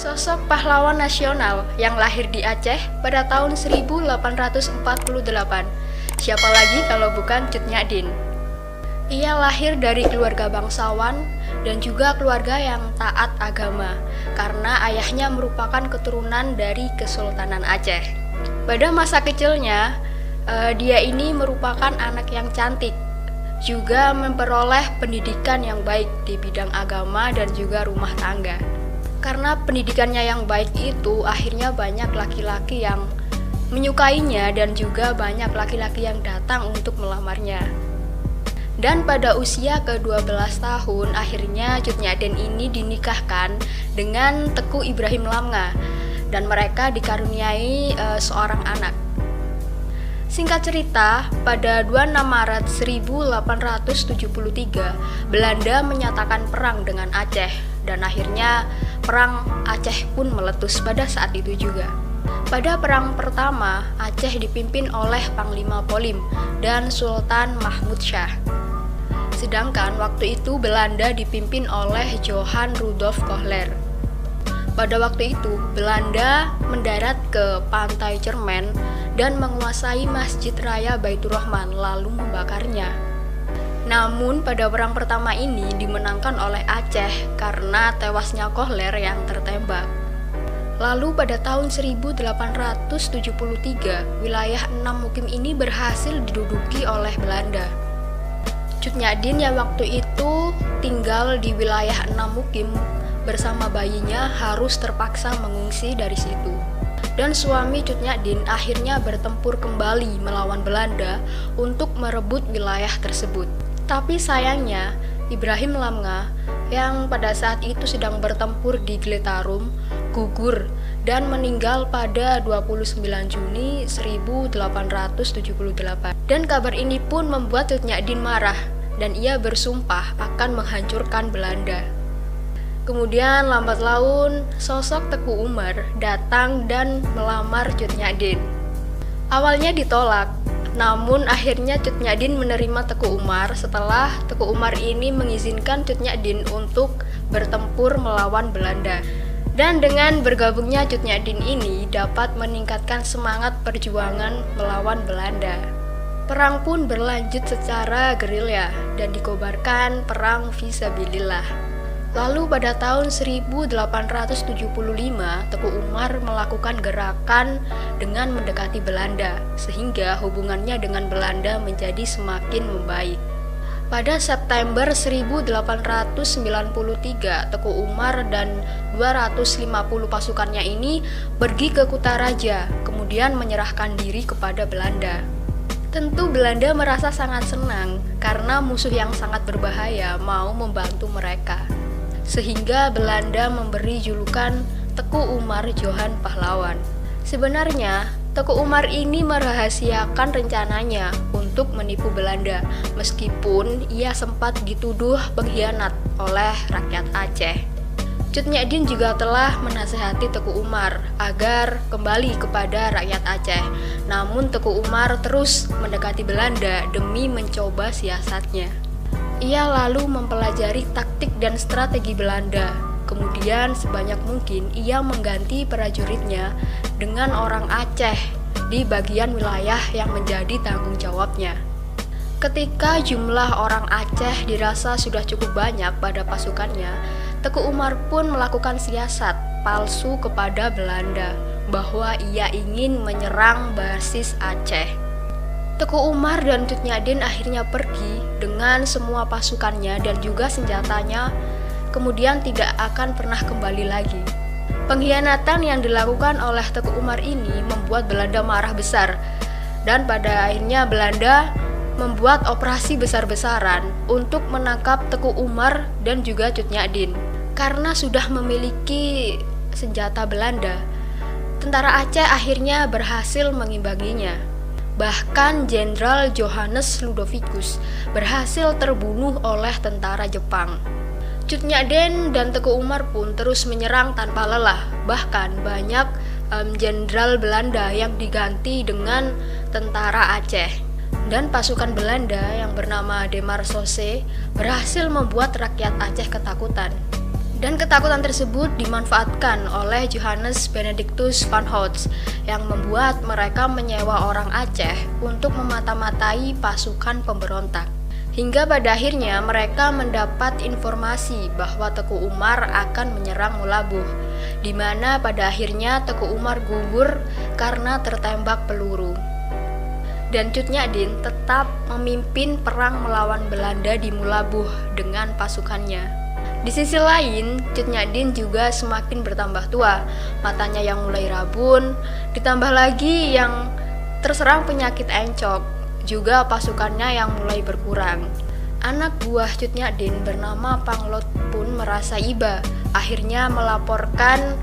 Sosok pahlawan nasional yang lahir di Aceh pada tahun 1848. Siapa lagi kalau bukan Cut Nyak Dien? Ia lahir dari keluarga bangsawan dan juga keluarga yang taat agama karena ayahnya merupakan keturunan dari Kesultanan Aceh. Pada masa kecilnya, dia ini merupakan anak yang cantik, juga memperoleh pendidikan yang baik di bidang agama dan juga rumah tangga. Karena pendidikannya yang baik itu, akhirnya banyak laki-laki yang menyukainya dan juga banyak laki-laki yang datang untuk melamarnya. Dan pada usia ke-12 tahun, akhirnya Cut Nyak Dien ini dinikahkan dengan Teku Ibrahim Lamnga dan mereka dikaruniai seorang anak. Singkat cerita, pada 26 Maret 1873, Belanda menyatakan perang dengan Aceh dan akhirnya perang Aceh pun meletus pada saat itu juga. Pada perang pertama, Aceh dipimpin oleh Panglima Polim dan Sultan Mahmud Shah. Sedangkan waktu itu Belanda dipimpin oleh Johan Rudolf Kohler. Pada waktu itu, Belanda mendarat ke pantai Cermen dan menguasai Masjid Raya Baitur Rahman lalu membakarnya. Namun pada perang pertama ini dimenangkan oleh Aceh karena tewasnya Kohler yang tertembak. Lalu pada tahun 1873, wilayah 6 mukim ini berhasil diduduki oleh Belanda. Cut Nyak Dien yang waktu itu tinggal di wilayah 6 mukim bersama bayinya harus terpaksa mengungsi dari situ. Dan suami Cut Nyak Dien akhirnya bertempur kembali melawan Belanda untuk merebut wilayah tersebut. Tapi sayangnya, Ibrahim Lamnga yang pada saat itu sedang bertempur di Gletarum gugur dan meninggal pada 29 Juni 1878. Dan kabar ini pun membuat Cut Nyak Dien marah dan ia bersumpah akan menghancurkan Belanda. Kemudian lambat laun, sosok Teku Umar datang dan melamar Cut Nyak Dien. Awalnya ditolak, namun akhirnya Cut Nyak Dien menerima Teku Umar setelah Teku Umar ini mengizinkan Cut Nyak Dien untuk bertempur melawan Belanda. Dan dengan bergabungnya Cut Nyak Dien ini dapat meningkatkan semangat perjuangan melawan Belanda. Perang pun berlanjut secara gerilya dan dikobarkan perang fisabilillah. Lalu pada tahun 1875, Teku Umar melakukan gerakan dengan mendekati Belanda, sehingga hubungannya dengan Belanda menjadi semakin membaik. Pada September 1893, Teku Umar dan 250 pasukannya ini pergi ke Kutaraja, kemudian menyerahkan diri kepada Belanda. Tentu Belanda merasa sangat senang karena musuh yang sangat berbahaya mau membantu mereka. Sehingga Belanda memberi julukan Teku Umar Johan Pahlawan. Sebenarnya, Teku Umar ini merahasiakan rencananya untuk menipu Belanda, meskipun ia sempat dituduh pengkhianat oleh rakyat Aceh. Cut Nyak Dien juga telah menasihati Teku Umar agar kembali kepada rakyat Aceh. Namun Teku Umar terus mendekati Belanda demi mencoba siasatnya. Ia lalu mempelajari taktik dan strategi Belanda. Kemudian sebanyak mungkin ia mengganti prajuritnya dengan orang Aceh di bagian wilayah yang menjadi tanggung jawabnya. Ketika jumlah orang Aceh dirasa sudah cukup banyak pada pasukannya, Teku Umar pun melakukan siasat palsu kepada Belanda bahwa ia ingin menyerang basis Aceh. Teku Umar dan Cut Nyak Dien akhirnya pergi dengan semua pasukannya dan juga senjatanya, kemudian tidak akan pernah kembali lagi. Pengkhianatan yang dilakukan oleh Teku Umar ini membuat Belanda marah besar, dan pada akhirnya Belanda membuat operasi besar-besaran untuk menangkap Teku Umar dan juga Cut Nyak Dien. Karena sudah memiliki senjata Belanda, tentara Aceh akhirnya berhasil mengimbanginya. Bahkan Jenderal Johannes Ludovicus berhasil terbunuh oleh tentara Jepang. Cut Nyak Dien dan Teku Umar pun terus menyerang tanpa lelah. Bahkan banyak jenderal Belanda yang diganti dengan tentara Aceh. Dan pasukan Belanda yang bernama De Marsoce berhasil membuat rakyat Aceh ketakutan. Dan ketakutan tersebut dimanfaatkan oleh Johannes Benedictus van Houts yang membuat mereka menyewa orang Aceh untuk memata-matai pasukan pemberontak. Hingga pada akhirnya mereka mendapat informasi bahwa Teku Umar akan menyerang Mulabuh, di mana pada akhirnya Teku Umar gugur karena tertembak peluru. Dan Cut Nyak Dien tetap memimpin perang melawan Belanda di Mulabuh dengan pasukannya. Di sisi lain, Cut Nyak Dien juga semakin bertambah tua, matanya yang mulai rabun, ditambah lagi yang terserang penyakit encok, juga pasukannya yang mulai berkurang. Anak buah Cut Nyak Dien bernama Panglot pun merasa iba, akhirnya melaporkan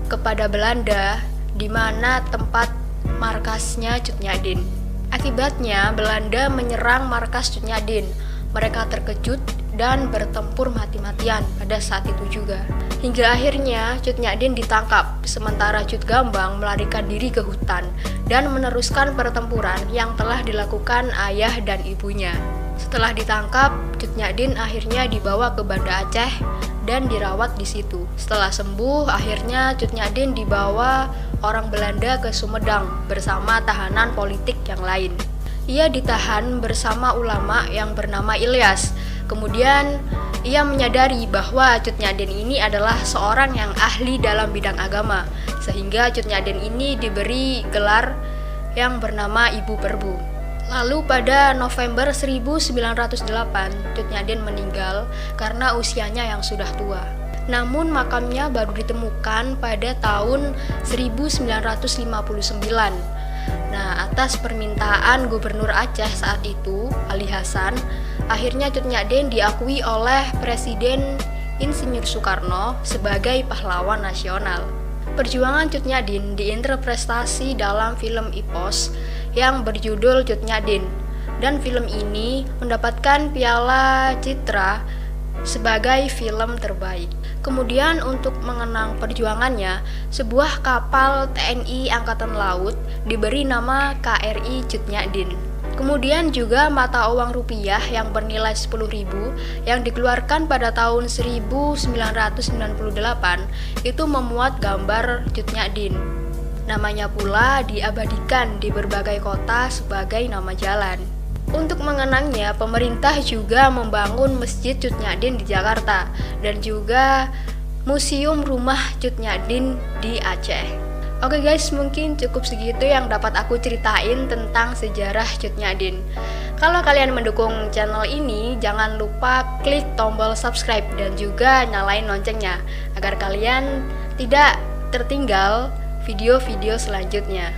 kepada Belanda di mana tempat markasnya Cut Nyak Dien. Akibatnya Belanda menyerang markas Cut Nyak Dien. Mereka terkejut dan bertempur mati-matian pada saat itu juga. Hingga akhirnya Cut Nyak Dien ditangkap, sementara Cut Gambang melarikan diri ke hutan dan meneruskan pertempuran yang telah dilakukan ayah dan ibunya. Setelah ditangkap, Cut Nyak Dien akhirnya dibawa ke Banda Aceh dan dirawat di situ. Setelah sembuh, akhirnya Cut Nyak Dien dibawa orang Belanda ke Sumedang bersama tahanan politik yang lain. Ia ditahan bersama ulama yang bernama Ilyas. Kemudian ia menyadari bahwa Cut Nyak Dien ini adalah seorang yang ahli dalam bidang agama, sehingga Cut Nyak Dien ini diberi gelar yang bernama Ibu Perbu. Lalu pada November 1908, Cut Nyak Dien meninggal karena usianya yang sudah tua. Namun makamnya baru ditemukan pada tahun 1959. Nah, atas permintaan Gubernur Aceh saat itu, Ali Hasan, akhirnya Cut Nyak Dien diakui oleh Presiden Insinyur Soekarno sebagai pahlawan nasional. Perjuangan Cut Nyak Dien diinterpretasi dalam film Ipos yang berjudul Cut Nyak Dien, dan film ini mendapatkan Piala Citra sebagai film terbaik. Kemudian untuk mengenang perjuangannya, sebuah kapal TNI Angkatan Laut diberi nama KRI Cut Nyak Dien. Kemudian juga mata uang rupiah yang bernilai 10.000 yang dikeluarkan pada tahun 1998 itu memuat gambar Cut Nyak Dien. Namanya pula diabadikan di berbagai kota sebagai nama jalan. Untuk mengenangnya, pemerintah juga membangun Masjid Cut Nyak Dien di Jakarta dan juga Museum Rumah Cut Nyak Dien di Aceh. Oke guys, mungkin cukup segitu yang dapat aku ceritain tentang sejarah Cut Nyak Dien. Kalau kalian mendukung channel ini, jangan lupa klik tombol subscribe dan juga nyalain loncengnya agar kalian tidak tertinggal video-video selanjutnya.